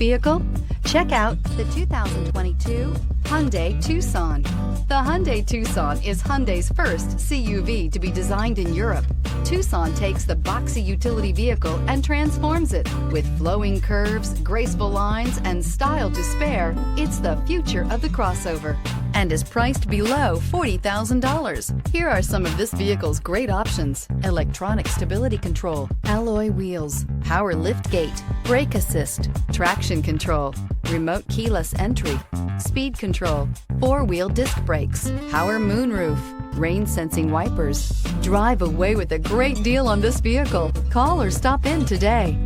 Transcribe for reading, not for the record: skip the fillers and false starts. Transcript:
vehicle? Check out the 2022 Hyundai Tucson. The Hyundai Tucson is Hyundai's first CUV to be designed in Europe. Tucson takes the boxy utility vehicle and transforms it. With flowing curves, graceful lines, and style to spare, it's the future of the crossover and is priced below $40,000. Here are some of this vehicle's great options: electronic stability control, alloy wheels, power lift gate, brake assist, traction control, remote keyless entry, speed control, four-wheel disc brakes, power moonroof, rain sensing wipers. Drive away with a great deal on this vehicle. Call or stop in today.